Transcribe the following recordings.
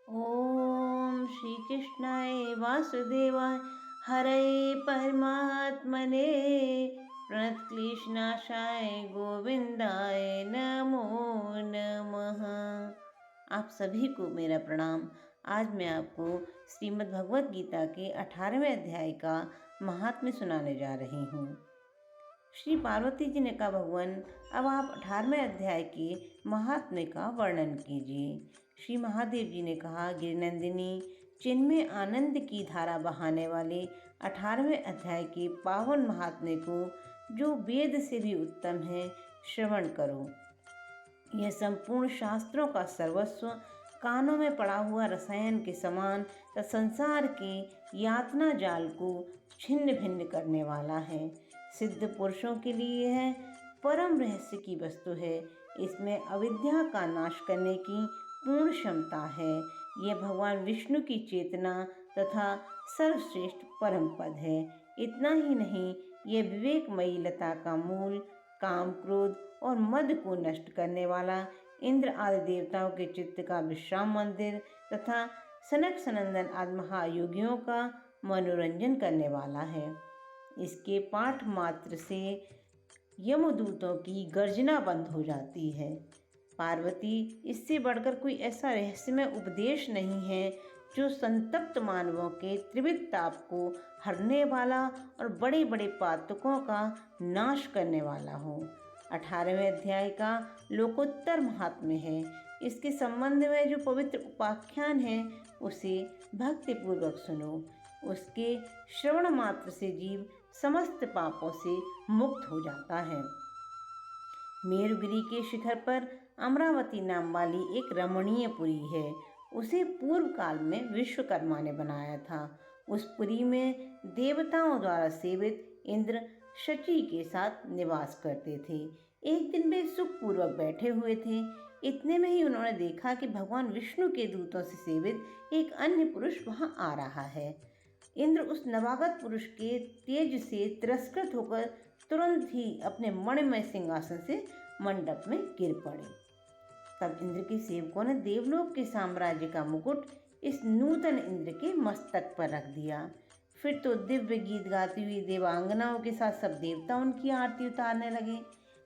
ओम श्री कृष्णाय वासुदेवाय हरे परमात्मने प्रणतक्लेशनाशाय गोविंदाय नमो नमः। आप सभी को मेरा प्रणाम। आज मैं आपको श्रीमद् भगवत गीता के 18वें अध्याय का महात्म्य सुनाने जा रही हूँ। श्री पार्वती जी ने कहा, भगवान अब आप 18वें अध्याय के महात्म्य का वर्णन कीजिए। श्री महादेव जी ने कहा, गिरिनंदिनी, चिन्मय आनंद की धारा बहाने वाले 18वें अध्याय के पावन महात्म्य को, जो वेद से भी उत्तम है, श्रवण करो। यह संपूर्ण शास्त्रों का सर्वस्व, कानों में पड़ा हुआ रसायन के समान तथा संसार के यातना जाल को छिन्न भिन्न करने वाला है। सिद्ध पुरुषों के लिए यह परम रहस्य की वस्तु है। इसमें अविद्या का नाश करने की पूर्ण क्षमता है। यह भगवान विष्णु की चेतना तथा सर्वश्रेष्ठ परम पद है। इतना ही नहीं, यह विवेकमयी लता का मूल, काम, क्रोध और मद को नष्ट करने वाला, इंद्र आदि देवताओं के चित्त का विश्राम मंदिर तथा सनक सनंदन आदि महायोगियों का मनोरंजन करने वाला है। इसके पाठ मात्र से यमदूतों की गर्जना बंद हो जाती है। पार्वती, इससे बढ़कर कोई ऐसा रहस्यमय उपदेश नहीं है जो संतप्त मानवों के त्रिविध ताप को हरने वाला और बड़े बड़े पातकों का नाश करने वाला हो। 18वें अध्याय का लोकोत्तर महात्म्य है। इसके संबंध में जो पवित्र उपाख्यान है, उसे भक्तिपूर्वक सुनो। उसके श्रवण मात्र से जीव समस्त पापों से मुक्त हो जाता है। मेरुगिरी के शिखर पर अमरावती नाम वाली एक रमणीय पुरी है। उसे पूर्व काल में विश्वकर्मा ने बनाया था। उस पुरी में देवताओं द्वारा सेवित इंद्र शची के साथ निवास करते थे। एक दिन वे सुखपूर्वक बैठे हुए थे। इतने में ही उन्होंने देखा कि भगवान विष्णु के दूतों से सेवित एक अन्य पुरुष वहां आ रहा है। इंद्र उस नवागत पुरुष के तेज से तिरस्कृत होकर तुरंत ही अपने मणिमय सिंहासन से मंडप में गिर पड़े। तब इंद्र के सेवकों ने देवलोक के साम्राज्य का मुकुट इस नूतन इंद्र के मस्तक पर रख दिया। फिर तो दिव्य गीत गाती हुई देवांगनाओं के साथ सब देवता उनकी आरती उतारने लगे।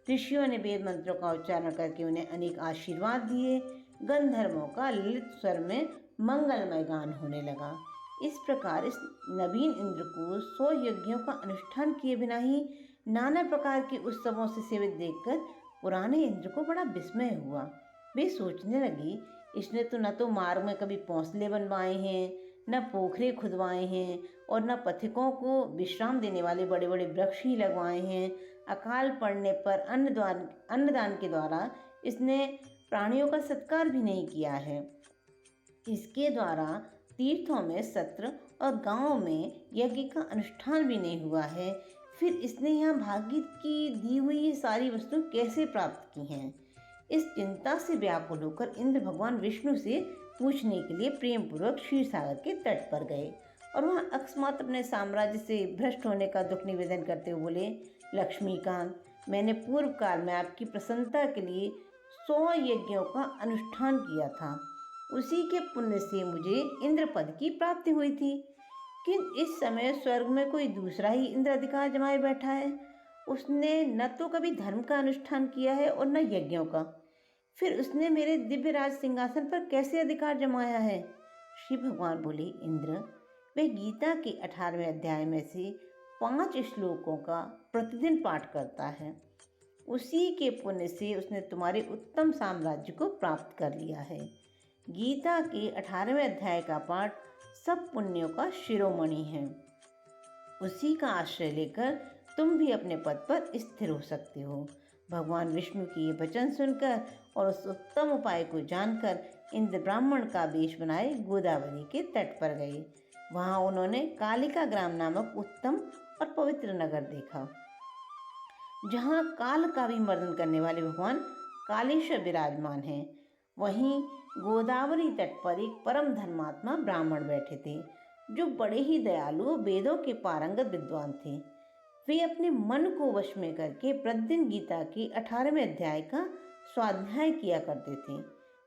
ऋषियों ने वेद मंत्रों का उच्चारण करके उन्हें अनेक आशीर्वाद दिए। गंधर्वों का ललित स्वर में मंगलमय गान होने लगा। इस प्रकार इस नवीन इंद्र को 100 यज्ञों का अनुष्ठान किए बिना ही नाना प्रकार के उत्सवों से सेवित देखकर पुराने इंद्र को बड़ा विस्मय हुआ। वे सोचने लगी, इसने तो न तो मार्ग में कभी पौंसले बनवाए हैं, न पोखरे खुदवाए हैं और न पथिकों को विश्राम देने वाले बड़े बड़े वृक्ष ही लगवाए हैं। अकाल पड़ने पर अन्नदान के द्वारा इसने प्राणियों का सत्कार भी नहीं किया है। इसके द्वारा तीर्थों में सत्र और गांवों में यज्ञ का अनुष्ठान भी नहीं हुआ है। फिर इसने यहाँ भाग्य की दी हुई ये सारी वस्तु कैसे प्राप्त की हैं? इस चिंता से व्याकुल होकर इंद्र भगवान विष्णु से पूछने के लिए प्रेम पूर्वक क्षीर सागर के तट पर गए और वहाँ अकस्मात अपने साम्राज्य से भ्रष्ट होने का दुख निवेदन करते हुए बोले, लक्ष्मीकांत, मैंने पूर्व काल में आपकी प्रसन्नता के लिए 100 यज्ञों का अनुष्ठान किया था। उसी के पुण्य से मुझे इंद्र पद की प्राप्ति हुई थी। किंतु इस समय स्वर्ग में कोई दूसरा ही इंद्र अधिकार जमाए बैठा है। उसने न तो कभी धर्म का अनुष्ठान किया है और न यज्ञों का। फिर उसने मेरे दिव्य राज सिंहासन पर कैसे अधिकार जमाया है? श्री भगवान बोले, इंद्र, वह गीता के 18वें अध्याय में से 5 श्लोकों का प्रतिदिन पाठ करता है। उसी के पुण्य से उसने तुम्हारे उत्तम साम्राज्य को प्राप्त कर लिया है। गीता के 18वें अध्याय का पाठ सब पुण्यों का शिरोमणि है। उसी का आश्रय लेकर तुम भी अपने पद पर स्थिर हो सकते हो। भगवान विष्णु के ये वचन सुनकर और उस उत्तम उपाय को जानकर इंद्र ब्राह्मण का वेश बनाए गोदावरी के तट पर गए। वहां उन्होंने कालिका ग्राम नामक उत्तम और पवित्र नगर देखा, जहां काल का भी मर्दन करने वाले भगवान कालेश्वर विराजमान हैं। वहीं गोदावरी तट पर एक परम धर्मात्मा ब्राह्मण बैठे थे, जो बड़े ही दयालु, वेदों के पारंगत विद्वान थे। वे अपने मन को वश में करके प्रतिदिन गीता के 18वें अध्याय का स्वाध्याय किया करते थे।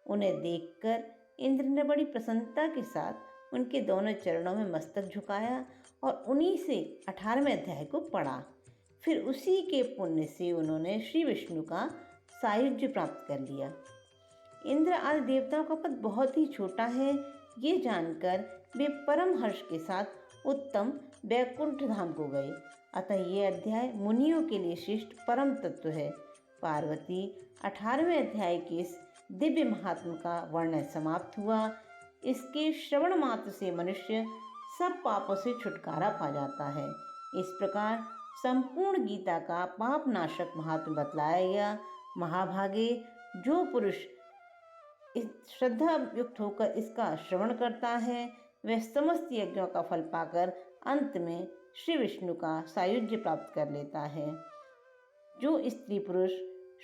उन्हें देखकर इंद्र ने बड़ी प्रसन्नता के साथ उनके दोनों चरणों में मस्तक झुकाया और उन्हीं से 18वें अध्याय को पढ़ा। फिर उसी के पुण्य से उन्होंने श्री विष्णु का सायुज्य प्राप्त कर लिया। इंद्र आदि देवताओं का पद बहुत ही छोटा है, ये जानकर वे परम हर्ष के साथ उत्तम वैकुंठ धाम को गए। अतः ये अध्याय मुनियों के लिए श्रेष्ठ परम तत्व है। पार्वती 18वें अध्याय के इस दिव्य महात्म का वर्णन समाप्त हुआ। इसके श्रवण मात्र से मनुष्य सब पापों से छुटकारा पा जाता है। इस प्रकार संपूर्ण गीता का पाप नाशक महात्म बतलाया गया। महाभागे, जो पुरुष श्रद्धा युक्त होकर इसका श्रवण करता है वह समस्त यज्ञों का फल पाकर अंत में श्री विष्णु का सायुज्य प्राप्त कर लेता है। जो स्त्री पुरुष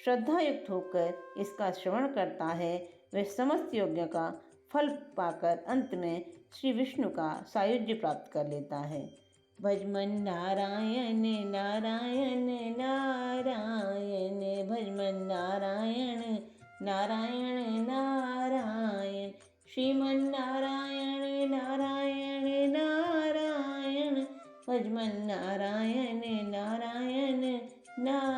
श्रद्धा युक्त होकर इसका श्रवण करता है वह समस्त यज्ञों का फल पाकर अंत में श्री विष्णु का सायुज्य प्राप्त कर लेता है। भजमन नारायण नारायण नारायण, भजमन नारायण नारायण नारायण, श्रीमन नारायण नारायण नारायण, भजमन नारायण नारायण नारायण।